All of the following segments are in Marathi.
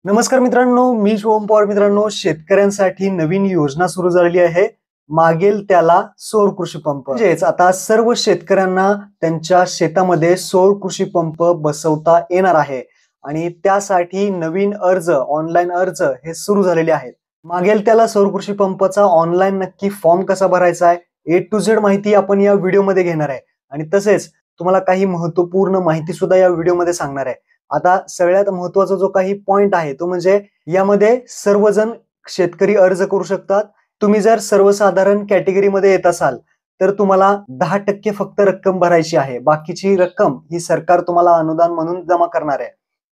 नमस्कार मित्रांनो, मी शुभम पवार. मित्रांनो, शेतकऱ्यांसाठी नवीन योजना सुरू झालेली आहे. मागेल त्याला सौर कृषी पंप. म्हणजेच आता सर्व शेतकऱ्यांना त्यांच्या शेतामध्ये सौर कृषी पंप बसवता येणार आहे आणि त्यासाठी नवीन अर्ज, ऑनलाईन अर्ज हे सुरू झालेले आहेत. मागेल त्याला सौर कृषी पंपाचा ऑनलाईन नक्की फॉर्म कसा भरायचा आहे, A to Z माहिती आपण या व्हिडिओमध्ये घेणार आहे आणि तसेच तुम्हाला काही महत्त्वपूर्ण माहिती सुद्धा या व्हिडिओमध्ये सांगणार आहे. आता सगळ्यात महत्त्वाचा जो काही पॉइंट आहे तो म्हणजे यामध्ये सर्वजण शेतकरी अर्ज करू शकतात. तुम्ही जर सर्वसाधारण कॅटेगरीमध्ये येत असाल तर तुम्हाला 10% फक्त रक्कम भरायची आहे. बाकीची रक्कम ही सरकार तुम्हाला अनुदान म्हणून जमा करणार आहे.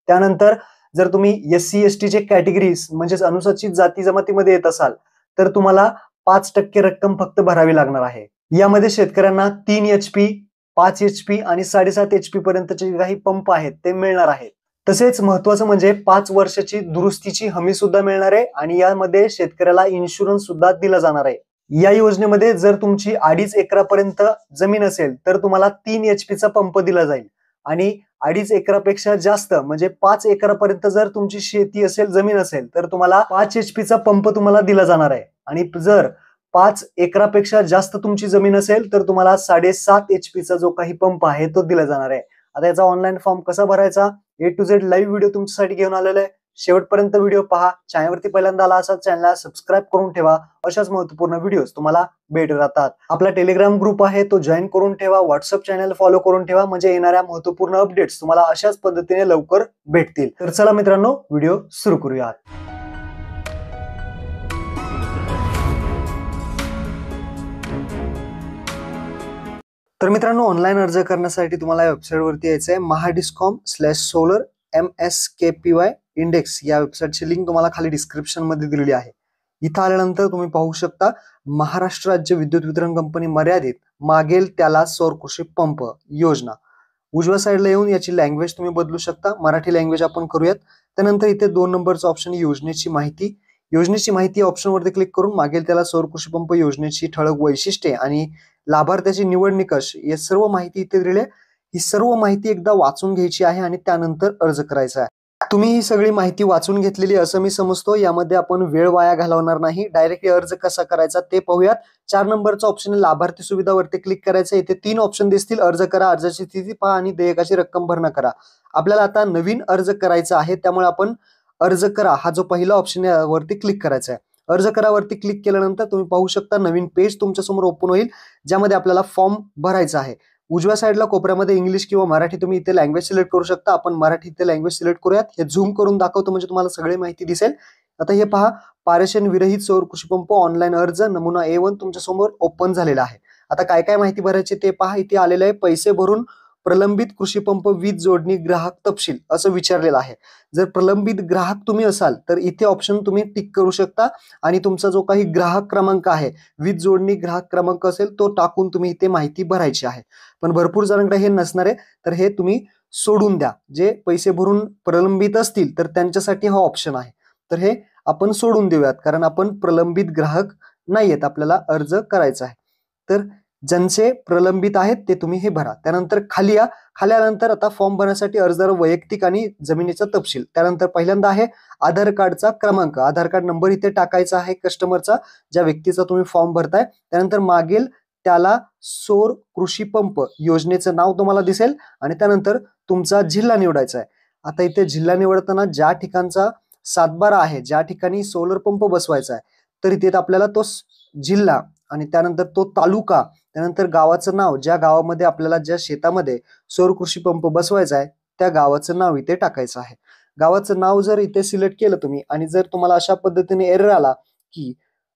त्यानंतर जर तुम्ही SC ST चे कॅटेगरीज म्हणजेच अनुसूचित जाती जमातीमध्ये येत असाल तर तुम्हाला 5% रक्कम फक्त भरावी लागणार आहे. यामध्ये शेतकऱ्यांना 3 HP, 5 HP आणि 7.5 HP पर्यंतचे काही पंप आहेत ते मिळणार आहेत. तसेच महत्वाचं म्हणजे 5 वर्षाची दुरुस्तीची हमी सुद्धा मिळणार आहे आणि यामध्ये शेतकऱ्याला इन्शुरन्स सुद्धा दिला जाणार आहे. या योजनेमध्ये जर तुमची 2.5 एकरापर्यंत जमीन असेल तर तुम्हाला 3 HP चा पंप दिला जाईल आणि 2.5 एकरापेक्षा जास्त म्हणजे 5 एकरापर्यंत जर तुमची शेती असेल, जमीन असेल तर तुम्हाला 5 HP चा पंप तुम्हाला दिला जाणार आहे आणि जर 5 एकरापेक्षा जास्त तुमची जमीन असेल तर तुम्हाला 7.5 HP चा जो काही पंप आहे तो दिला जाणार आहे. आता याचा ऑनलाईन फॉर्म कसा भरायचा, A to Z live video तुमच्यासाठी घेऊन आलेला आहे. शेवटपर्यंत व्हिडिओ पहा. चॅनलवरती पहिल्यांदा आला असाल चॅनलला सबस्क्राईब करून ठेवा. अशाच महत्त्वपूर्ण व्हिडिओज तुम्हाला भेटत राहतात. आपला टेलिग्राम ग्रुप आहे तो जॉईन करून ठेवा. व्हॉट्सअप चॅनल फॉलो करून ठेवा म्हणजे येणाऱ्या महत्त्वपूर्ण अपडेट्स तुम्हाला अशाच पद्धतीने लवकर भेटतील. तर चला मित्रांनो, व्हिडिओ सुरू करूयात. तर मित्रांनो, ऑनलाईन अर्ज करण्यासाठी तुम्हाला या वेबसाईटवरती यायचं आहे. mahadiscom/solar-mskpy index या वेबसाईटची लिंक तुम्हाला खाली डिस्क्रिप्शन मध्ये दिलेली आहे. इथं आल्यानंतर तुम्ही पाहू शकता महाराष्ट्र राज्य विद्युत वितरण कंपनी मर्यादित मागेल त्याला सौर कृषी पंप योजना. उजव्या साईडला येऊन याची लँग्वेज तुम्ही बदलू शकता. मराठी लँग्वेज आपण करूयात. त्यानंतर इथे 2 नंबरचा ऑप्शन योजनेची माहिती. योजनेची माहिती ऑप्शनवरती क्लिक करून मागेल त्याला सौर कृषी पंप योजनेची ठळक वैशिष्ट्ये आणि लाभार्थ्याची निवड निकष या सर्व माहिती इथे दिली आहे. ही सर्व माहिती एकदा वाचून घ्यायची आहे आणि त्यानंतर अर्ज करायचा आहे. तुम्ही ही सगळी माहिती वाचून घेतलेली असं मी समजतो. यामध्ये आपण वेळ वाया घालवणार नाही. डायरेक्टली अर्ज कसा करायचा ते पाहूयात. 4 नंबरचा ऑप्शन लाभार्थी सुविधावरती क्लिक करायचं. इथे 3 ऑप्शन दिसतील. अर्ज करा, अर्जाची स्थिती पहा आणि देयकाची रक्कम भरणा करा. आपल्याला आता नवीन अर्ज करायचा आहे त्यामुळे आपण अर्ज करा हा जो पहिला ऑप्शन आहे वरती क्लिक करायचा आहे. अर्ज करावरती क्लिक केल्यानंतर तुम्ही पाहू शकता नवीन पेज तुमच्या समोर ओपन होईल ज्यामध्ये आपल्याला फॉर्म भरायचा आहे. उजव्या साईडला कोपऱ्यामध्ये इंग्लिश किंवा मराठी तुम्ही इथे लँग्वेज सिलेक्ट करू शकता. आपण मराठी इथे लँग्वेज सिलेक्ट करूयात. हे झूम करून दाखवतो म्हणजे तुम्हाला सगळी माहिती दिसेल. आता हे पहा, पारेषण विरहित सौर कृषी पंप ऑनलाईन अर्ज नमुना A1 तुमच्या समोर ओपन झालेला आहे. आता काय काय माहिती भरायची ते पहा. इथे आलेलं आहे पैसे भरून प्रलंबित कृषी पंप वीज जोडणी ग्राहक तपशील असं विचारलेलं आहे. जर प्रलंबित ग्राहक तुम्ही असाल तर इथे ऑप्शन तुम्ही टिक करू शकता आणि तुमचा जो काही ग्राहक क्रमांक आहे, वीज जोडणी ग्राहक क्रमांक असेल तो टाकून तुम्ही इथे माहिती भरायची आहे. पण भरपूर जणांकडे हे नसणार आहे तर हे तुम्ही सोडून द्या. जे पैसे भरून प्रलंबित असतील तर त्यांच्यासाठी हा ऑप्शन आहे. तर हे आपण सोडून देऊयात कारण आपण प्रलंबित ग्राहक नाहीयेत, आपल्याला अर्ज करायचा आहे. तर ज्यांचे प्रलंबित आहेत ते तुम्ही हे भरा. त्यानंतर खाली या. खाली आल्यानंतर आता फॉर्म भरण्यासाठी अर्जदार वैयक्तिक आणि जमिनीचा तपशील. त्यानंतर पहिल्यांदा आहे आधार कार्डचा क्रमांक, आधार कार्ड नंबर इथे टाकायचा आहे कस्टमरचा, ज्या व्यक्तीचा तुम्ही फॉर्म भरताय. त्यानंतर मागेल त्याला सौर कृषी पंप योजनेचं नाव तुम्हाला दिसेल आणि त्यानंतर तुमचा जिल्हा निवडायचा आहे. आता इथे जिल्हा निवडताना ज्या ठिकाणचा 7/12 आहे, ज्या ठिकाणी सोलर पंप बसवायचा आहे तर इथे आपल्याला तो जिल्हा आणि त्यानंतर तो तालुका, त्यानंतर गावाचं नाव, ज्या गावामध्ये आपल्याला ज्या शेतामध्ये सौर कृषी पंप बसवायचा आहे त्या गावाचं नाव इथे टाकायचं आहे. गावाचं नाव जर इथे सिलेक्ट केलं तुम्ही आणि जर तुम्हाला अशा पद्धतीने एरर आला की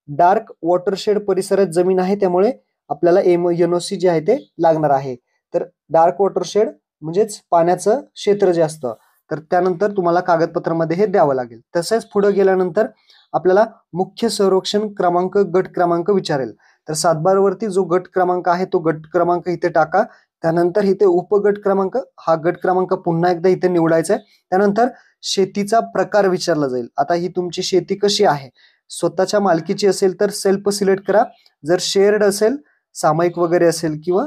डार्क वॉटरशेड परिसरात जमीन आहे त्यामुळे आपल्याला NOC जे आहे ते लागणार आहे. तर डार्क वॉटरशेड म्हणजेच पाण्याचं क्षेत्र जे असतं तर त्यानंतर तुम्हाला कागदपत्रामध्ये हे द्यावं लागेल. तसेच पुढे गेल्यानंतर आपल्याला मुख्य संरक्षण क्रमांक, गट क्रमांक विचारेल. तर 7/12 वरती जो गट क्रमांक आहे तो गट क्रमांक इथे टाका. त्यानंतर इथे उपगट क्रमांक, हा गट क्रमांक पुन्हा एकदा इथे निवडायचा आहे. त्यानंतर शेतीचा प्रकार विचारला जाईल. आता ही तुमची शेती कशी आहे, स्वतःच्या मालकीची असेल तर सेल्फ सिलेक्ट करा. जर शेअर्ड असेल, सामायिक वगैरे असेल किंवा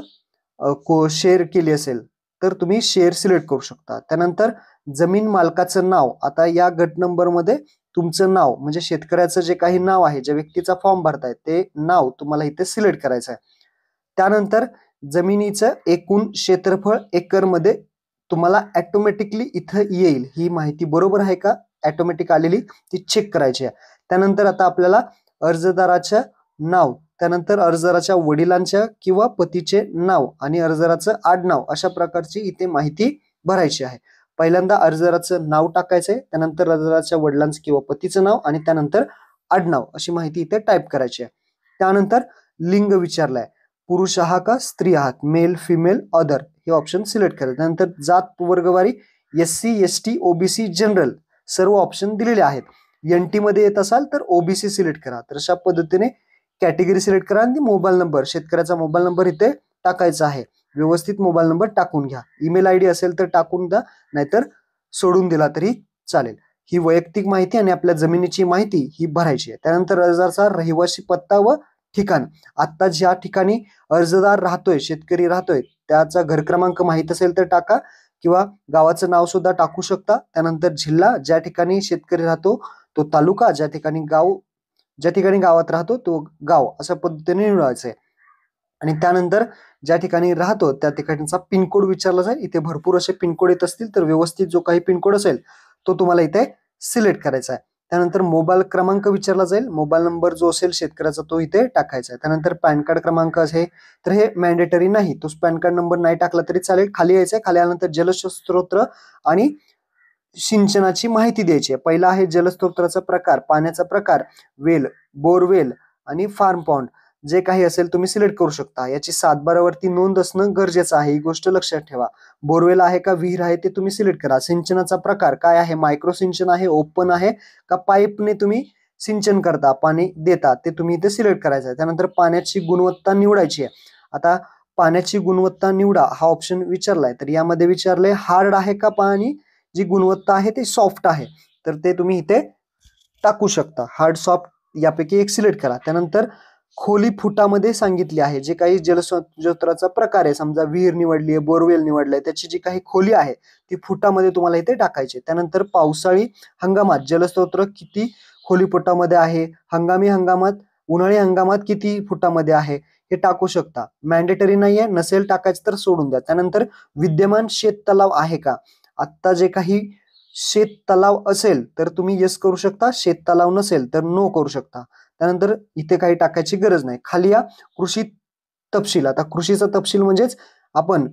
शेअर केली असेल तर तुम्ही शेअर सिलेक्ट करू शकता. त्यानंतर जमीन मालकाचं नाव, आता या गट नंबर मध्ये तुमचं नाव म्हणजे शेतकऱ्याचं जे काही नाव आहे, ज्या व्यक्तीचा फॉर्म भरताय ते नाव तुम्हाला इथे सिलेक्ट करायचं आहे. त्यानंतर जमिनीचं एकूण क्षेत्रफळ एकर मध्ये तुम्हाला ऑटोमॅटिकली इथं येईल. ही माहिती बरोबर आहे का ऑटोमॅटिक आलेली ती चेक करायची आहे. त्यानंतर आता आपल्याला अर्जदाराचं नाव, त्यानंतर अर्जदाराच्या वडिलांच्या किंवा पतीचे नाव आणि अर्जदाराचं आडनाव अशा प्रकारची इथे माहिती भरायची आहे. पहिल्यांदा अर्जदाराचं नाव टाकायचंय, त्यानंतर अर्जदाराच्या वडिलांचं किंवा पतीचं नाव आणि त्यानंतर आडनाव अशी माहिती इथे टाईप करायची आहे. त्यानंतर लिंग विचारलाय, पुरुष आहात का स्त्री आहात, मेल फिमेल अदर हे ऑप्शन सिलेक्ट करायचं. त्यानंतर जात वर्गवारी SC ST OBC जनरल सर्व ऑप्शन दिलेले आहेत. NT मध्ये येत असाल तर OBC सिलेक्ट करा. तर अशा पद्धतीने कॅटेगरी सिलेक्ट करा आणि मोबाईल नंबर, शेतकऱ्याचा मोबाईल नंबर इथे टाकायचा आहे. व्यवस्थित मोबाईल नंबर टाकून घ्या. ईमेल ID असेल तर टाकून द्या, नाहीतर सोडून दिला तरी चालेल. ही वैयक्तिक माहिती आणि आपल्या जमिनीची माहिती ही भरायची आहे. त्यानंतर अर्जदाराचा रहिवासी पत्ता व ठिकाण, आता ज्या ठिकाणी अर्जदार राहतोय, शेतकरी राहतोय त्याचा घर क्रमांक माहित असेल तर टाका किंवा गावाचं नाव सुद्धा टाकू शकता. त्यानंतर जिल्हा, ज्या ठिकाणी शेतकरी राहतो तो तालुका, ज्या ठिकाणी गावात राहतो तो गाव, अशा पद्धतीने निवडायचंय. आणि त्यानंतर ज्या ठिकाणी राहतो त्या ठिकाणचा पिनकोड विचारला जाईल. इथे भरपूर असे पिनकोड येत असतील तर व्यवस्थित जो काही पिनकोड असेल तो तुम्हाला इथे सिलेक्ट करायचा आहे. त्यानंतर मोबाईल क्रमांक विचारला जाईल, मोबाईल नंबर जो असेल शेतकऱ्याचा तो इथे टाकायचा आहे. त्यानंतर पॅन कार्ड क्रमांक असेल तर हे मॅन्डेटरी नाही, तो पॅन कार्ड नंबर नाही टाकला तरी चालेल. खाली यायचंय, खाली आल्यानंतर जलस्रोत आणि सिंचनाची माहिती द्यायची आहे. पहिला आहे जलस्रोताचा प्रकार, पाण्याचा प्रकार, वेल, बोरवेल आणि फार्म पॉन्ड जे काही असेल तुम्ही सिलेक्ट करू शकता. याची 7/12 वरती नोंद असणं गरजेचं आहे, ही गोष्ट लक्षात ठेवा. बोरवेल आहे का विहीर आहे ते तुम्ही सिलेक्ट करा. सिंचनाचा प्रकार काय आहे, मायक्रो सिंचन आहे, ओपन आहे का पाईपने तुम्ही सिंचन करता, पाणी देता, ते तुम्ही इथे सिलेक्ट करायचं आहे. त्यानंतर पाण्याची गुणवत्ता निवडायची आहे. आता पाण्याची गुणवत्ता निवडा हा ऑप्शन विचारलाय, तर यामध्ये विचारलंय हार्ड आहे का पाणी, जी गुणवत्ता आहे ते सॉफ्ट आहे, तर ते तुम्ही इथे टाकू शकता. हार्ड सॉफ्ट यापैकी एक सिलेक्ट करा. त्यानंतर खोली फुटामध्ये सांगितली आहे, जे काही जलस्रोताचा प्रकार आहे, समजा विहीर निवडली आहे, बोरवेल निवडलाय, त्याची जी काही खोली आहे ती फुटामध्ये तुम्हाला इथे टाकायची. त्यानंतर पावसाळी हंगामात जलस्रोत किती खोली फुटामध्ये आहे, हंगामी हंगामात, उन्हाळी हंगामात किती फुटामध्ये आहे हे टाकू शकता. मॅन्डेटरी नाहीये, नसेल टाकायचं तर सोडून द्या. त्यानंतर विद्यमान शेत तलाव आहे का, आता जे काही शेत तलाव असेल तर तुम्ही येस करू शकता, शेत तलाव नसेल तर नो करू शकता. त्यानंतर इथे काही टाकायची गरज नाही. खाली या कृषी तपशील, आता कृषीचा तपशील म्हणजेच आपण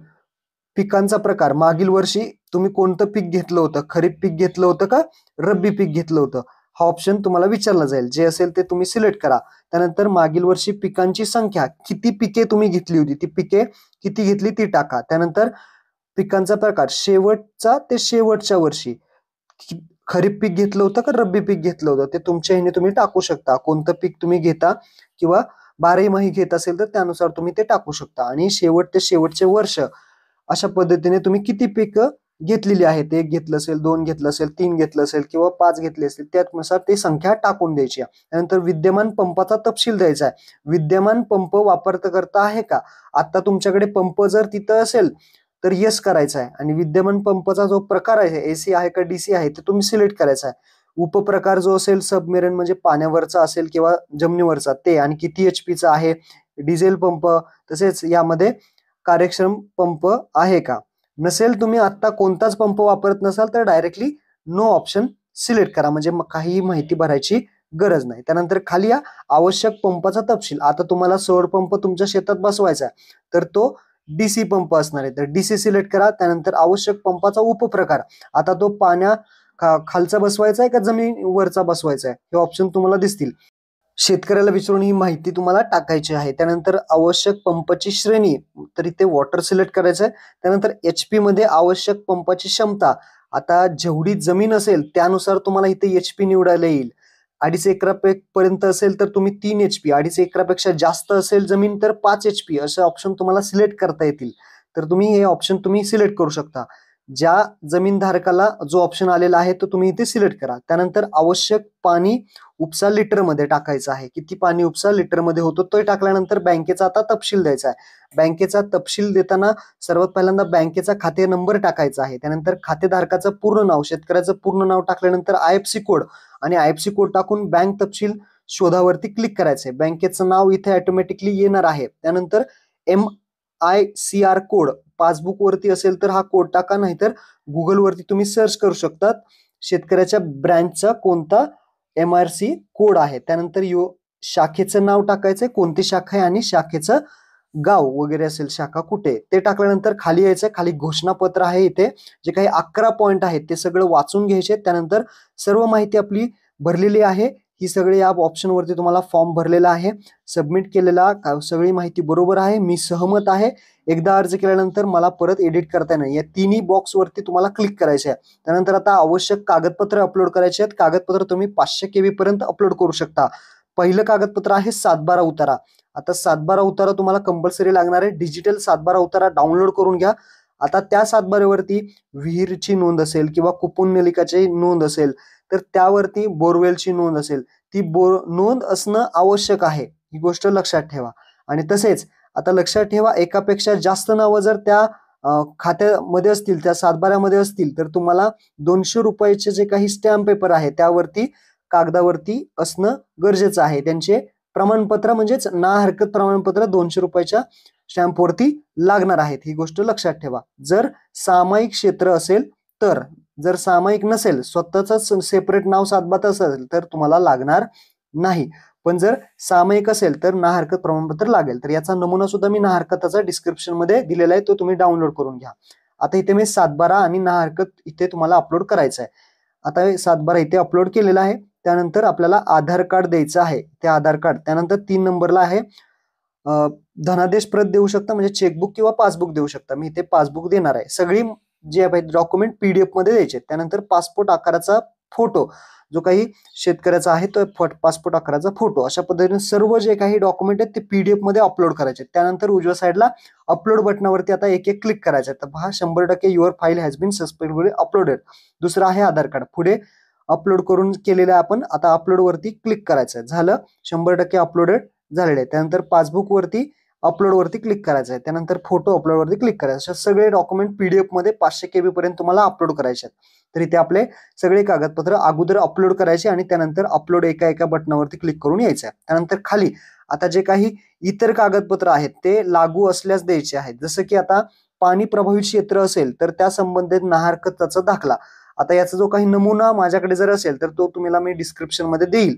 पिकांचा प्रकार, मागील वर्षी तुम्ही कोणतं पीक घेतलं होतं, खरीप पीक घेतलं होतं का रब्बी पीक घेतलं होतं, हा ऑप्शन तुम्हाला विचारला जाईल. जे असेल ते तुम्ही सिलेक्ट करा. त्यानंतर मागील वर्षी पिकांची संख्या, किती पिके तुम्ही घेतली होती, ती पिके किती घेतली ती टाका. त्यानंतर पिकांचा प्रकार, शेवटचा ते शेवटच्या वर्षी खरीप पीक घेतलं होतं का रब्बी पीक घेतलं होतं ते तुमच्या ह्याने तुम्ही टाकू शकता. कोणतं पीक तुम्ही घेता किंवा 12ही घेत असेल तर त्यानुसार तुम्ही ते टाकू शकता. आणि शेवट ते शेवटचे वर्ष अशा पद्धतीने तुम्ही किती पीक घेतलेली आहेत, 1 घेतलं असेल, 2 घेतलं असेल, 3 घेतलं असेल किंवा 5 घेतली असेल, त्यानुसार ती संख्या टाकून द्यायची. त्यानंतर विद्यमान पंपाचा तपशील द्यायचा आहे. विद्यमान पंप वापरकर्ता आहे का, आता तुमच्याकडे पंप जर तिथं असेल तर येस करायचा आहे. आणि विद्यमान पंपाचा जो प्रकार आहे, AC आहे का DC आहे, ते तुम्ही सिलेक्ट करायचा आहे. उपप्रकार जो असेल सबमेरिन म्हणजे पाण्यावरचा असेल किंवा जमिनीवरचा ते, आणि किती HP चा आहे, डिझेल पंप, तसेच यामध्ये कार्यक्षम पंप आहे का. नसेल, तुम्ही आता कोणताच पंप वापरत नसाल तर डायरेक्टली नो ऑप्शन सिलेक्ट करा, म्हणजे काहीही माहिती भरायची गरज नाही. त्यानंतर खाली या आवश्यक पंपाचा तपशील, आता तुम्हाला सौर पंप तुमच्या शेतात बसवायचा आहे तर तो DC पंप असणार आहे, तर DC सिलेक्ट करा. त्यानंतर आवश्यक पंपाचा उपप्रकार, आता तो पाण्या खालचा बसवायचा आहे का जमिनीवरचा बसवायचा आहे, हे ऑप्शन तुम्हाला दिसतील. शेतकऱ्याला विचारून ही माहिती तुम्हाला टाकायची आहे. त्यानंतर आवश्यक पंपाची श्रेणी, तर इथे वॉटर सिलेक्ट करायचं आहे. त्यानंतर HP मध्ये आवश्यक पंपाची क्षमता, आता जेवढी जमीन असेल त्यानुसार तुम्हाला इथे HP निवडायला येईल. 2.5 एकरापर्यंत असेल तर तुम्ही 3 HP, 2.5 एकरापेक्षा जास्त असेल जमीन तर 5 HP असे ऑप्शन तुम्हाला सिलेक्ट करता येतील. तर तुम्ही हे ऑप्शन तुम्ही सिलेक्ट करू शकता. ज्या जमीनधारकाला जो ऑप्शन आलेला आहे तो तुम्ही इथे सिलेक्ट करा. त्यानंतर आवश्यक पाणी उपसा लिटरमध्ये टाकायचं आहे. किती पाणी उपसा लिटरमध्ये होतो तो टाकल्यानंतर बँकेचा आता तपशील द्यायचा आहे. बँकेचा तपशील देताना सर्वात पहिल्यांदा बँकेचा खाते नंबर टाकायचा आहे. त्यानंतर खातेधारकाचं पूर्ण नाव, शेतकऱ्याचं पूर्ण नाव टाकल्यानंतर IFSC कोड आणि IFSC कोड टाकून बँक तपशील शोधावरती क्लिक करायचंय. बँकेचं नाव इथे ऑटोमॅटिकली येणार आहे. त्यानंतर MICR कोड पासबुक वरती असेल तर हा कोड टाका, नाहीतर गुगल वरती तुम्ही सर्च करू शकतात शेतकऱ्याच्या ब्रँचचा कोणता MRC कोड आहे. त्यानंतर शाखेचं नाव टाकायचंय, कोणती शाखा आहे आणि शाखेचं गाव वगैरे असेल, शाखा कुठे ते टाकल्यानंतर खाली यायचंय. खाली घोषणापत्र आहे, इथे जे काही 11 पॉइंट आहेत ते सगळं वाचून घ्यायचे. त्यानंतर सर्व माहिती आपली भरलेली आहे, ही सगळी या ऑप्शन वरती तुम्हाला फॉर्म भरलेला आहे, सबमिट केलेला, सगळी माहिती बरोबर आहे, मी सहमत आहे. एकदा अर्ज केल्यानंतर मला परत एडिट करता येणार. या तिन्ही बॉक्स वरती तुम्हाला क्लिक करायचे आहे. त्यानंतर आता आवश्यक कागदपत्र अपलोड करायचे आहेत. कागदपत्र तुम्ही 500 KB पर्यंत अपलोड करू शकता. पहिलं कागदपत्र आहे 7/12 उतारा. आता 7/12 उतारा तुम्हाला कंपल्सरी लागणार आहे. डिजिटल 7/12 उतारा डाउनलोड करून घ्या. आता त्या 7/12 वरती विहीरची नोंद असेल किंवा कुपून नलिकाची नोंद असेल तर त्यावरती बोरवेलची नोंद असेल, ती नोंद असणं आवश्यक आहे, ही गोष्ट लक्षात ठेवा. आणि तसेच आता लक्षात ठेवा, एकापेक्षा जास्त नावं जर त्या खात्यामध्ये असतील, त्या 7/12 मध्ये असतील तर तुम्हाला 200 रुपयाचे जे काही स्टॅम्प पेपर आहे त्यावरती कागदावरती असणं गरजेचं आहे. त्यांचे प्रमाणपत्र म्हणजेच ना हरकत प्रमाणपत्र 200 रुपयाच्या स्टॅम्पवरती लागणार आहेत, ही गोष्ट लक्षात ठेवा. जर सामायिक क्षेत्र असेल तर, जर सामायिक नसेल, स्वतःच सेपरेट नाव 7/12 असेल तर तुम्हाला लागणार नाही. पण जर सामायिक असेल तर ना हरकत प्रमाणपत्र लागेल. तर याचा नमुना सुद्धा मी ना हरकताचा डिस्क्रिप्शन मध्ये दिलेला आहे, तो तुम्ही डाउनलोड करून घ्या. आता इथे मी 7/12 आणि ना हरकत इथे तुम्हाला अपलोड करायचं आहे. आता 7/12 इथे अपलोड केलेला आहे. त्यानंतर आपल्याला आधार कार्ड द्यायचं आहे, ते आधार कार्ड. त्यानंतर 3 नंबरला आहे धनादेश प्रत देऊ शकता, म्हणजे चेकबुक किंवा पासबुक देऊ शकता. मी इथे पासबुक देणार आहे. सगळी जे डॉक्युमेंट PDF मध्ये द्यायचे. त्यानंतर पासपोर्ट आकाराचा फोटो, जो काही शेतकऱ्याचा आहे तो पासपोर्ट आकाराचा फोटो, अशा पद्धतीने सर्व जे काही डॉक्युमेंट आहेत ते PDF मध्ये अपलोड करायचे. त्यानंतर उजव्या साईडला अपलोड बटनावरती आता एक एक क्लिक करायचं. तर पहा 100% your file has been successfully uploaded. दुसरं आहे आधार कार्ड, पुढे अपलोड करून केलेलं आहे आपण. आता अपलोड वरती क्लिक करायचं. झालं, 100% अपलोडेड झालेलं आहे. त्यानंतर पासबुक वरती अपलोड वरती क्लिक करायचं आहे. त्यानंतर फोटो अपलोड वरती क्लिक करायचं. अशा सगळे डॉक्युमेंट PDF मध्ये 500 KB पर्यंत तुम्हाला अपलोड करायचे आहेत. तर इथे आपले सगळे कागदपत्र अगोदर अपलोड करायचे आणि त्यानंतर अपलोड एका बटनावरती क्लिक करून यायचं आहे. त्यानंतर खाली आता जे काही इतर कागदपत्र आहेत ते लागू असल्यास द्यायचे आहेत. जसं की आता पाणी प्रभावित क्षेत्र असेल तर त्या संबंधित ना हरकताचा दाखला. आता याचा जो काही नमुना माझ्याकडे जर असेल तर तो तुम्हाला मी डिस्क्रिप्शन मध्ये देईल.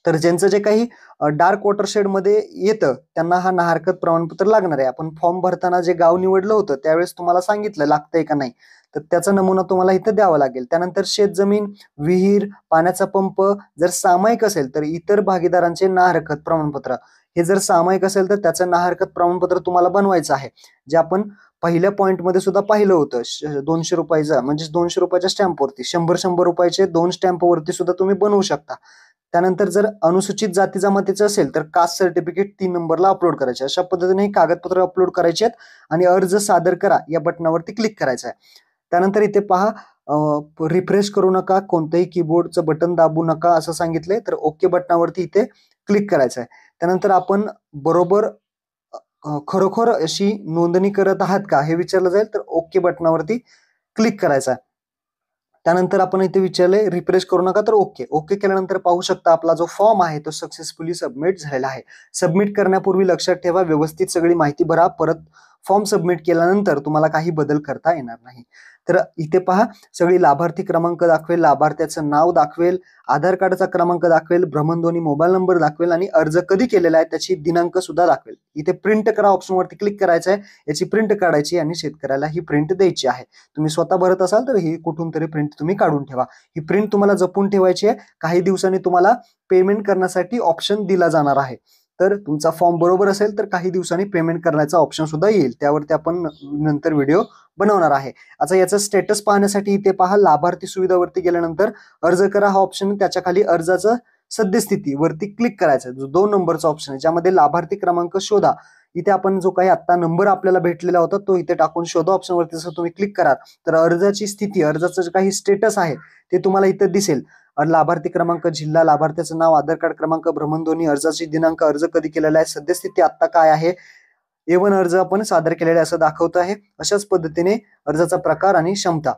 तर ज्यांचं जे काही डार्क वॉटरशेड मध्ये येतं त्यांना हा ना हरकत प्रमाणपत्र लागणार आहे. आपण फॉर्म भरताना जे गाव निवडलं होतं त्यावेळेस तुम्हाला सांगितलं लागतंय का नाही, तर त्याचा नमुना तुम्हाला इथं द्यावा लागेल. त्यानंतर शेतजमीन, विहीर, पाण्याचा पंप जर सामायिक असेल तर इतर भागीदारांचे ना हरकत प्रमाणपत्र, हे जर सामायिक असेल तर त्याचं ना हरकत प्रमाणपत्र तुम्हाला बनवायचं आहे. जे आपण पहिल्या पॉइंट मध्ये सुद्धा पाहिलं होतं, 200 रुपयाचा म्हणजे 200 रुपयाच्या स्टॅम्पवरती 100 रुपयाचे 2 स्टॅम्पवरती सुद्धा तुम्ही बनवू शकता. त्यानंतर जर अनुसूचित जाती जमातीचं असेल तर कास्ट सर्टिफिकेट 3 नंबरला अपलोड करायचे. अशा पद्धतीने हे कागदपत्र अपलोड करायचे आहेत आणि अर्ज सादर करा या बटनावरती क्लिक करायचं आहे. त्यानंतर इथे पहा रिफ्रेश करू नका, कोणतंही कीबोर्डचं बटन दाबू नका असं सांगितलंय. तर ओके बटनावरती इथे क्लिक करायचं आहे. त्यानंतर आपण बरोबर खरोखर अशी नोंदणी करत आहात का हे विचारलं जाईल, तर ओके बटनावरती क्लिक करायचं आहे. त्यानंतर आपण इथे विचारलंय रिफ्रेश करू नका, तर ओके केल्यानंतर पाहू शकता आपला जो फॉर्म आहे तो सक्सेसफुली सबमिट झालेला आहे. सबमिट करण्यापूर्वी लक्षात ठेवा, व्यवस्थित सगळी माहिती भरा. परत फॉर्म सबमिट केल्यानंतर तुम्हाला काही बदल करता येणार नाही. तर इथे पहा सगळी लाभार्थी क्रमांक दाखवेल, लाभार्थ्याचं नाव दाखवेल, आधार कार्डचा क्रमांक दाखवेल, भ्रमणध्वनी मोबाईल नंबर दाखवेल आणि अर्ज कधी केलेला आहे त्याची दिनांक सुद्धा दाखवेल. इथे प्रिंट करा ऑप्शन वरती क्लिक करायचं आहे. याची प्रिंट काढायची आणि शेतकऱ्याला ही प्रिंट द्यायची आहे. तुम्ही स्वतः भरत असाल तर ही कुठून तरी प्रिंट तुम्ही काढून ठेवा. ही प्रिंट तुम्हाला जपून ठेवायची आहे. काही दिवसांनी तुम्हाला पेमेंट करण्यासाठी ऑप्शन दिला जाणार आहे. तर तुमचा फॉर्म बरोबर असेल तर काही दिवसांनी पेमेंट करण्याचा ऑप्शन सुद्धा येईल. त्यावरती आपण नंतर व्हिडिओ बनवणार आहे. आता याचं स्टेटस पाहण्यासाठी इथे पहा लाभार्थी सुविधावरती गेल्यानंतर अर्ज करा हा ऑप्शन, त्याच्या खाली अर्जाचं सद्यस्थिती वरती क्लिक करायचं, जो 2 नंबरचा ऑप्शन आहे ज्यामध्ये लाभार्थी क्रमांक शोधा. इथे आपण जो काही आता नंबर आपल्याला भेटलेला होता तो इथे टाकून शोधा ऑप्शन वरती जर तुम्ही क्लिक कराल तर अर्जाची स्थिती, अर्जाचं जे काही स्टेटस आहे ते तुम्हाला इथे दिसेल. लाभार्थी क्रमांक, जिल्हा, लाभार्थ्याचं नाव, आधार कार्ड क्रमांक, भ्रमणध्वनी, अर्जाची दिनांक, अर्ज कधी केलेला आहे, सद्यस्थिती आता काय आहे, A1 अर्ज आपण सादर केलेला असं दाखवत आहे. अशाच पद्धतीने अर्जाचा प्रकार आणि क्षमता.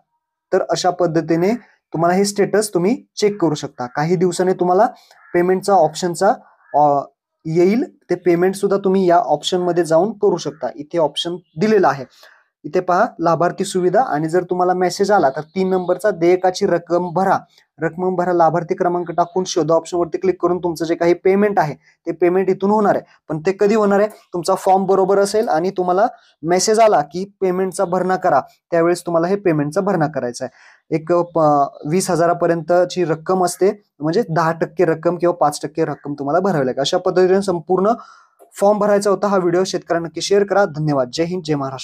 तर अशा पद्धतीने तुम्हाला हे स्टेटस तुम्ही चेक करू शकता. काही दिवसांनी तुम्हाला पेमेंटचा ऑप्शनचा येईल, ते पेमेंट सुद्धा तुम्ही या ऑप्शन मध्ये जाऊन करू शकता. इथे ऑप्शन दिलेला आहे. इथे पहा लाभार्थी सुविधा, आणि जर तुम्हाला मेसेज आला तर 3 नंबरचा देयकाची रक्कम भरा. लाभार्थी क्रमांक टाकून शोधा ऑप्शन वरती क्लिक करून तुमचं जे काही पेमेंट आहे ते पेमेंट इथून होणार आहे. पण ते कधी होणार आहे, तुमचा फॉर्म बरोबर असेल आणि तुम्हाला मेसेज आला की पेमेंटचा भरणा करा, त्यावेळेस तुम्हाला हे पेमेंटचा भरणा करायचा आहे. एक 20,000पर्यंतची रक्कम असते, म्हणजे 10% रक्कम किंवा 5% रक्कम तुम्हाला भरावी लागेल. अशा पद्धतीने संपूर्ण फॉर्म भरायचा होता. हा व्हिडिओ शेतकऱ्यांना नक्की शेअर करा. धन्यवाद. जय हिंद, जय महाराष्ट्र.